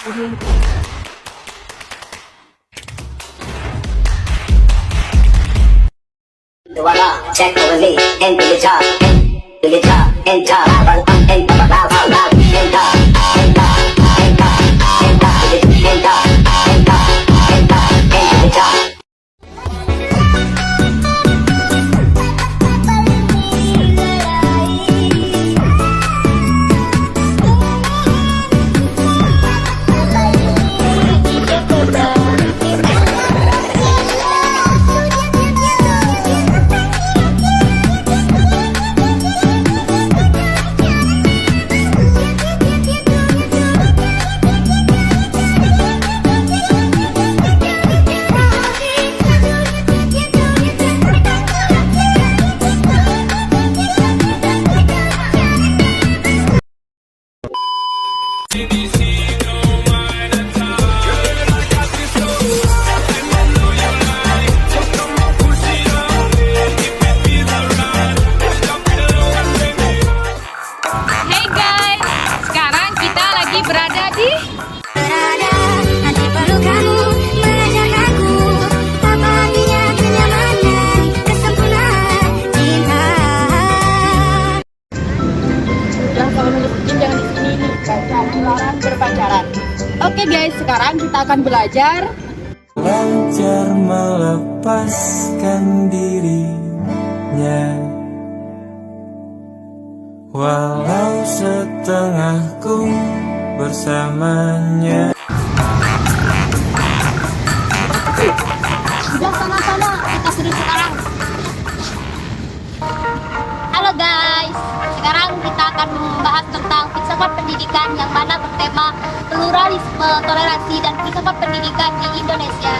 Check over me, into the top, into the top, into the top, into the top, Oke guys, sekarang kita akan belajar melepaskan dirinya, walau setengahku bersamanya. Sudah sama-sama, kita sudah sekarang. Halo guys, sekarang kita akan membahas tentang filsafat pendidikan yang mana bertema pluralisme, toleransi, dan filsafat pendidikan di Indonesia.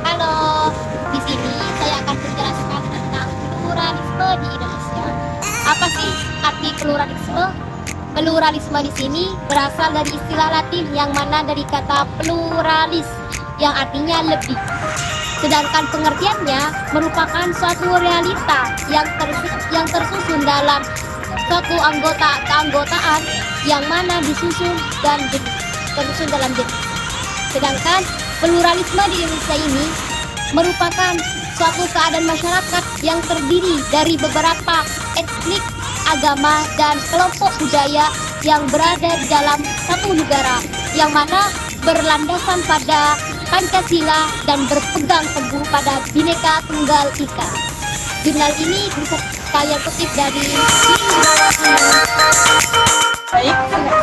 Halo, di sini saya akan menjelaskan tentang pluralisme di Indonesia. Apa sih arti pluralisme? Pluralisme di sini berasal dari istilah Latin yang mana dari kata pluralis yang artinya lebih. Sedangkan pengertiannya merupakan suatu realita yang tersusun dalam suatu keanggotaan yang mana tersusun dalam jenis. Sedangkan pluralisme di Indonesia ini merupakan suatu keadaan masyarakat yang terdiri dari beberapa etnik, agama, dan kelompok budaya yang berada di dalam satu negara yang mana berlandasan pada Pancasila dan berpegang teguh pada Bhinneka Tunggal Ika. Jurnal ini bisa saya kutip dari Baik,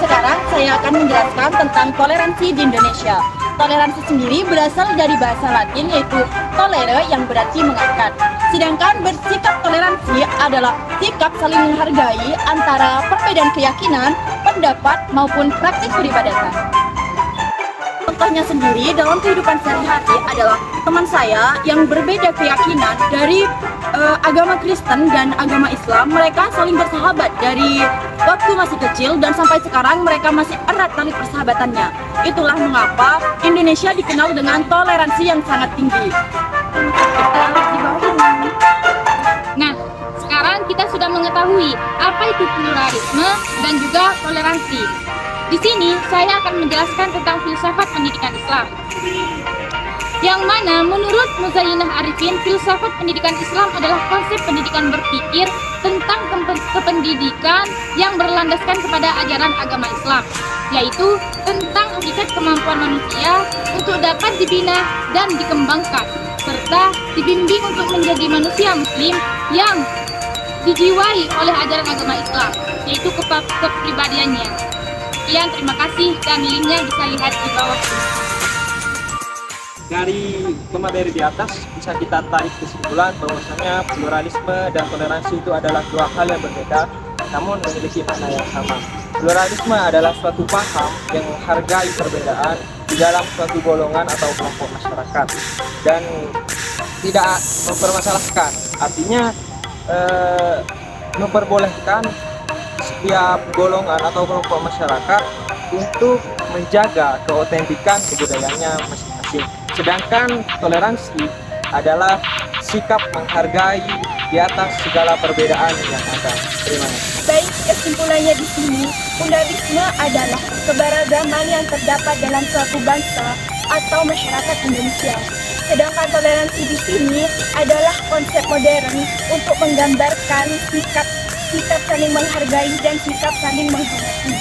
sekarang saya akan menjelaskan tentang toleransi di Indonesia. Toleransi sendiri berasal dari bahasa Latin yaitu tolere yang berarti mengangkat. Sedangkan bersikap toleransi adalah sikap saling menghargai antara perbedaan keyakinan, pendapat maupun praktik peribadatan. Contohnya sendiri dalam kehidupan sehari-hari adalah teman saya yang berbeda keyakinan dari agama Kristen dan agama Islam. Mereka saling bersahabat dari waktu masih kecil dan sampai sekarang mereka masih erat tali persahabatannya. Itulah mengapa Indonesia dikenal dengan toleransi yang sangat tinggi. Nah, sekarang kita sudah mengetahui apa itu pluralisme dan juga toleransi. Di sini saya akan menjelaskan tentang filsafat pendidikan Islam. Yang mana menurut Muzayinah Arifin, filsafat pendidikan Islam adalah konsep pendidikan berpikir tentang kependidikan yang berlandaskan kepada ajaran agama Islam, yaitu tentang hakikat kemampuan manusia untuk dapat dibina dan dikembangkan, serta dibimbing untuk menjadi manusia muslim yang dijiwai oleh ajaran agama Islam, yaitu kepribadiannya. Sekian, terima kasih, dan linknya bisa lihat di bawah. Dari materi di atas bisa kita tarik kesimpulan bahwasanya pluralisme dan toleransi itu adalah dua hal yang berbeda namun memiliki makna yang sama. Pluralisme adalah suatu paham yang menghargai perbedaan di dalam suatu golongan atau kelompok masyarakat dan tidak mempermasalahkan, artinya memperbolehkan setiap golongan atau kelompok masyarakat untuk menjaga keotentikan kebudayaannya masing-masing. Sedangkan toleransi adalah sikap menghargai di atas segala perbedaan yang ada. Terima kasih. Baik, kesimpulannya di sini, pluralisme adalah keberagaman yang terdapat dalam suatu bangsa atau masyarakat Indonesia. Sedangkan toleransi di sini adalah konsep modern untuk menggambarkan sikap saling menghargai dan sikap saling menghormati.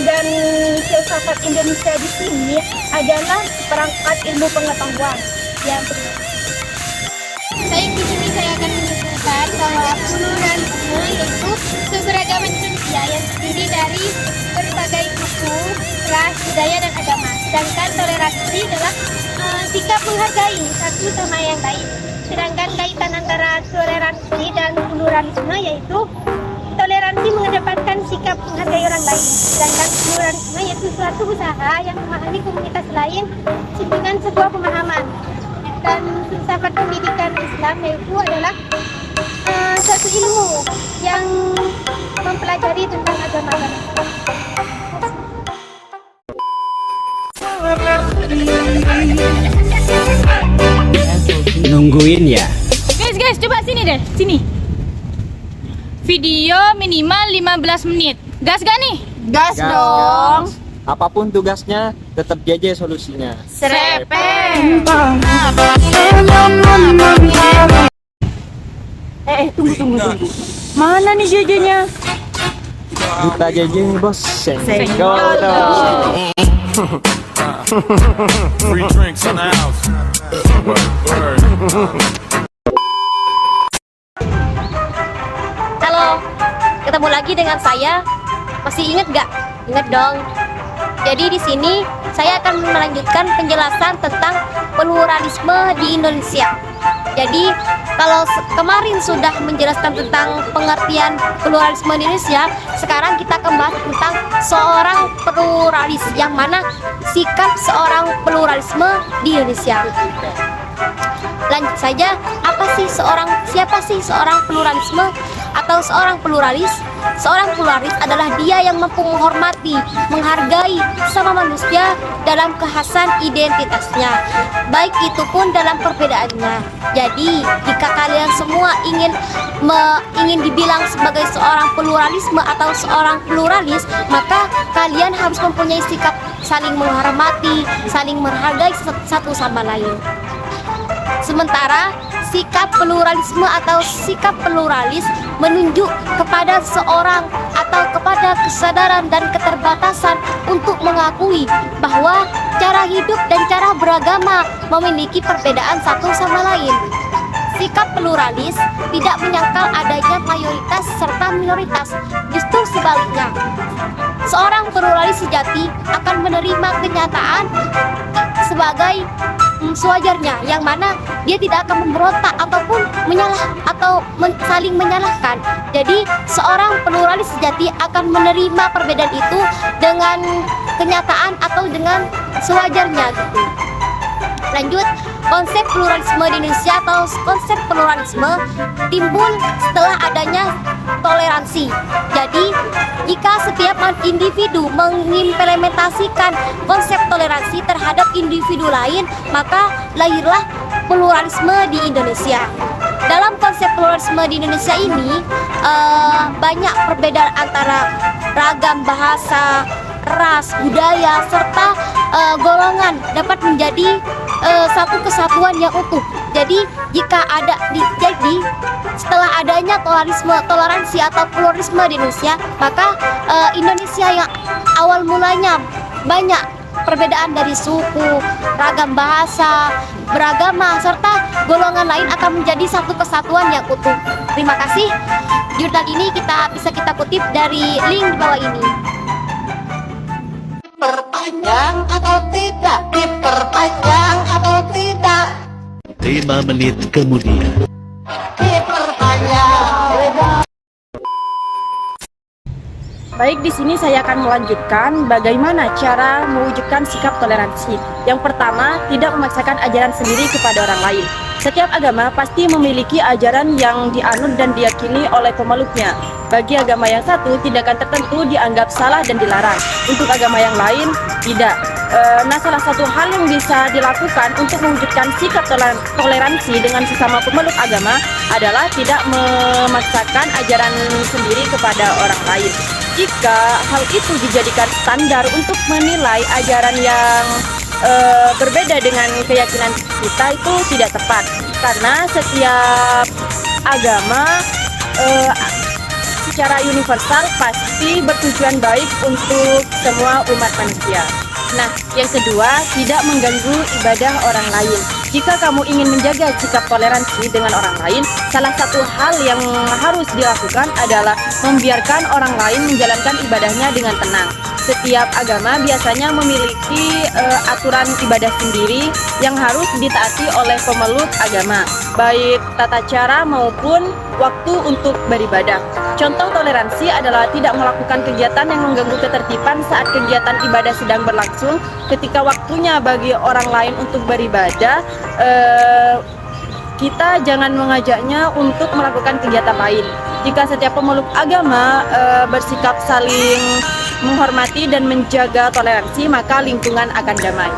Dan filsafat Indonesia di sini adalah perangkat ilmu pengetahuan yang Baik, di sini saya akan menunjukkan bahwa pluralisme yaitu keberagaman Indonesia yang terdiri dari berbagai suku, ras, budaya, dan agama. Sedangkan toleransi adalah sikap menghargai satu sama yang lain. Sedangkan kaitan antara toleransi dan pluralisme yaitu toleransi mengedepankan sikap menghargai orang lain. Sedangkan pluralisme yaitu suatu usaha yang memahami komunitas lain dengan sebuah pemahaman. Dan filsafat pendidikan Islam yaitu adalah suatu ilmu yang mempelajari tentang agama. Nungguin ya. Guys, coba sini deh, sini. Video minimal 15 menit. Gas gak nih? Gas dong. Apapun tugasnya, tetap JJ solusinya. Serepeng. Tunggu. Mana nih JJ-nya? Duta JJ bos. Senggol dong. Free drinks in the house. Word. Halo, ketemu lagi dengan saya. Masih inget gak? Ingat dong. Jadi di sini saya akan melanjutkan penjelasan tentang pluralisme di Indonesia. Jadi kalau kemarin sudah menjelaskan tentang pengertian pluralisme di Indonesia, sekarang kita akan bahas tentang seorang pluralis, yang mana sikap seorang pluralisme di Indonesia. Lanjut saja, siapa sih seorang pluralisme atau seorang pluralis? Seorang pluralis adalah dia yang mampu menghormati, menghargai sama manusia dalam kekhasan identitasnya, baik itu pun dalam perbedaannya. Jadi, jika kalian semua ingin dibilang sebagai seorang pluralisme atau seorang pluralis, maka kalian harus mempunyai sikap saling menghormati, saling menghargai satu sama lain. Sementara sikap pluralisme atau sikap pluralis menunjuk kepada seorang atau kepada kesadaran dan keterbatasan untuk mengakui bahwa cara hidup dan cara beragama memiliki perbedaan satu sama lain. Sikap pluralis tidak menyangkal adanya mayoritas serta minoritas, justru sebaliknya. Seorang pluralis sejati akan menerima kenyataan sebagai sewajarnya, yang mana dia tidak akan memberontak ataupun saling menyalahkan. Jadi seorang pluralis sejati akan menerima perbedaan itu dengan kenyataan atau dengan sewajarnya gitu. Lanjut, konsep pluralisme di Indonesia atau konsep pluralisme timbul setelah adanya toleransi. Jadi, jika setiap individu mengimplementasikan konsep toleransi terhadap individu lain, maka lahirlah pluralisme di Indonesia. Dalam konsep pluralisme di Indonesia ini, banyak perbedaan antara ragam bahasa, ras, budaya, serta golongan dapat menjadi satu kesatuan yang utuh. Jadi setelah adanya toleransi atau pluralisme di Indonesia, maka Indonesia yang awal mulanya banyak perbedaan dari suku, ragam bahasa, beragama, serta golongan lain akan menjadi satu kesatuan yang utuh. Terima kasih. Jurnal ini bisa kita kutip dari link di bawah ini. Diperpanjang atau tidak? Diperpanjang atau tidak? 5 menit kemudian. Diperpanjang. Baik, di sini saya akan melanjutkan bagaimana cara mewujudkan sikap toleransi. Yang pertama, tidak memaksakan ajaran sendiri kepada orang lain. Setiap agama pasti memiliki ajaran yang dianut dan diyakini oleh pemeluknya. Bagi agama yang satu, tindakan tertentu dianggap salah dan dilarang. Untuk agama yang lain, tidak. Nah, salah satu hal yang bisa dilakukan untuk mewujudkan sikap toleransi dengan sesama pemeluk agama adalah tidak memaksakan ajaran sendiri kepada orang lain. Jika hal itu dijadikan standar untuk menilai ajaran yang berbeda dengan keyakinan kita, itu tidak tepat, karena setiap agama secara universal pasti bertujuan baik untuk semua umat manusia. Nah, yang kedua, tidak mengganggu ibadah orang lain. Jika kamu ingin menjaga sikap toleransi dengan orang lain, salah satu hal yang harus dilakukan adalah membiarkan orang lain menjalankan ibadahnya dengan tenang. Setiap agama biasanya memiliki aturan ibadah sendiri yang harus ditaati oleh pemeluk agama, baik tata cara maupun waktu untuk beribadah. Contoh toleransi adalah tidak melakukan kegiatan yang mengganggu ketertiban saat kegiatan ibadah sedang berlangsung. Ketika waktunya bagi orang lain untuk beribadah, kita jangan mengajaknya untuk melakukan kegiatan lain. Jika setiap pemeluk agama bersikap saling menghormati dan menjaga toleransi, maka lingkungan akan damai.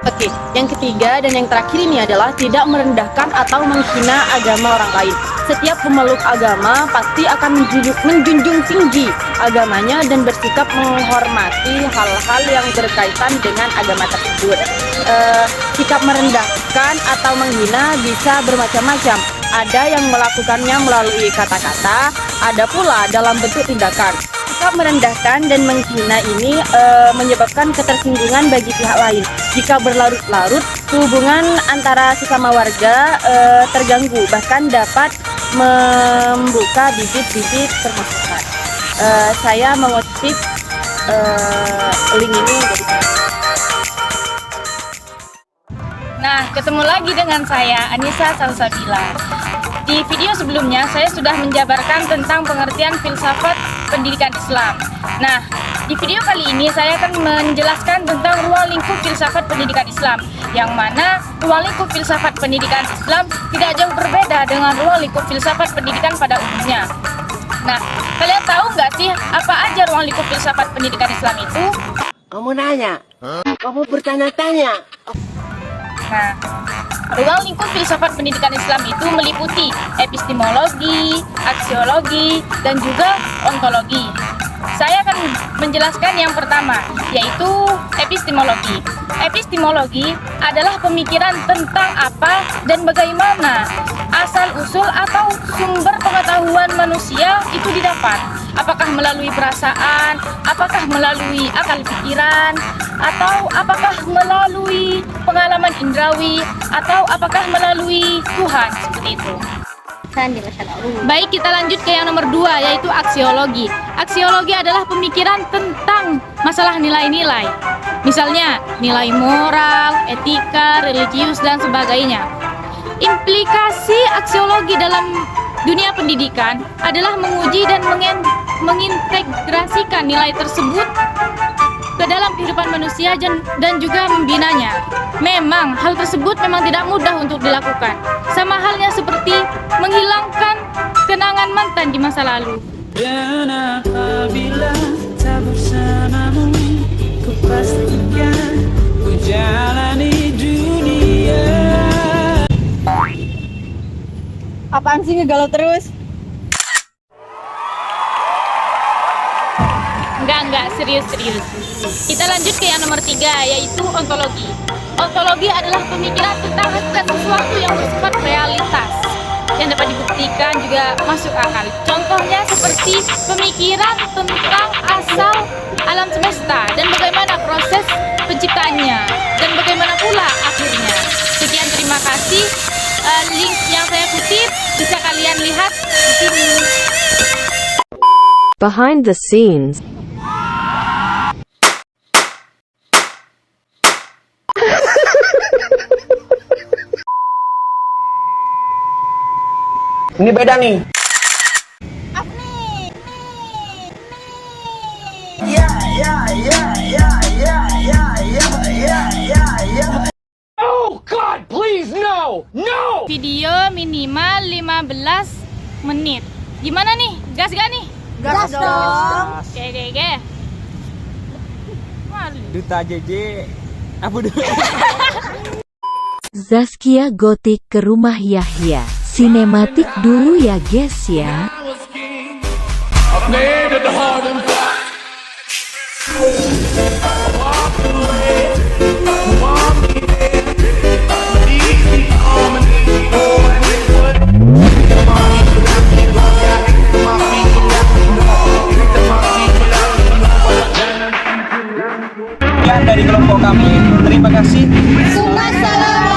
Oke, yang ketiga dan yang terakhir ini adalah tidak merendahkan atau menghina agama orang lain. Setiap pemeluk agama pasti akan menjunjung tinggi agamanya dan bersikap menghormati hal-hal yang berkaitan dengan agama tersebut. Sikap merendahkan atau menghina bisa bermacam-macam. Ada yang melakukannya melalui kata-kata, ada pula dalam bentuk tindakan. Sikap merendahkan dan menghina ini menyebabkan ketersinggungan bagi pihak lain. Jika berlarut-larut, hubungan antara sesama warga terganggu, bahkan dapat membuka bibit-bibit permusuhan. Saya mengutip link ini dari Nah, ketemu lagi dengan saya, Anissa Salsabila. Di video sebelumnya, saya sudah menjabarkan tentang pengertian filsafat pendidikan Islam. Nah, di video kali ini saya akan menjelaskan tentang ruang lingkup filsafat pendidikan Islam, yang mana ruang lingkup filsafat pendidikan Islam tidak jauh berbeda dengan ruang lingkup filsafat pendidikan pada umumnya. Nah, kalian tahu nggak sih apa aja ruang lingkup filsafat pendidikan Islam itu? Kamu nanya? Kamu bertanya-tanya? Nah, ruang lingkup filsafat pendidikan Islam itu meliputi epistemologi, aksiologi, dan juga ontologi. Saya akan menjelaskan yang pertama, yaitu epistemologi. Epistemologi adalah pemikiran tentang apa dan bagaimana asal-usul atau sumber pengetahuan manusia itu didapat. Apakah melalui perasaan, apakah melalui akal pikiran, atau apakah melalui pengalaman indrawi, atau apakah melalui Tuhan, seperti itu. Baik, kita lanjut ke yang nomor 2, yaitu aksiologi. Aksiologi adalah pemikiran tentang masalah nilai-nilai. Misalnya, nilai moral, etika, religius, dan sebagainya. Implikasi aksiologi dalam dunia pendidikan adalah menguji dan mengintegrasikan nilai tersebut ke dalam kehidupan manusia dan juga membinanya. Memang hal tersebut memang tidak mudah untuk dilakukan, sama halnya seperti menghilangkan kenangan mantan di masa lalu. Dan apabila tak bersamamu, ku pastikan ku jalani dunia. Apaan sih ngegalau terus? Enggak, serius. Kita lanjut ke yang nomor 3, yaitu ontologi. Ontologi adalah pemikiran tentang hakikat sesuatu yang bersifat realitas, yang dapat dibuktikan juga masuk akal. Contohnya seperti pemikiran tentang asal alam semesta dan bagaimana proses penciptaannya dan bagaimana pula akhirnya. Sekian, terima kasih. Link yang saya kutip bisa kalian lihat di sini. Behind the scenes. Ini beda nih. Oh God, please no! No! Video minimal 15 menit. Gimana nih? Gas gak nih? Gas dong. Oke. Duta JJ apa dulu? Zaskia Gotik ke rumah Yahya. Sinematik dulu ya guys ya. Dari kelompok kami, terima kasih. Assalamualaikum.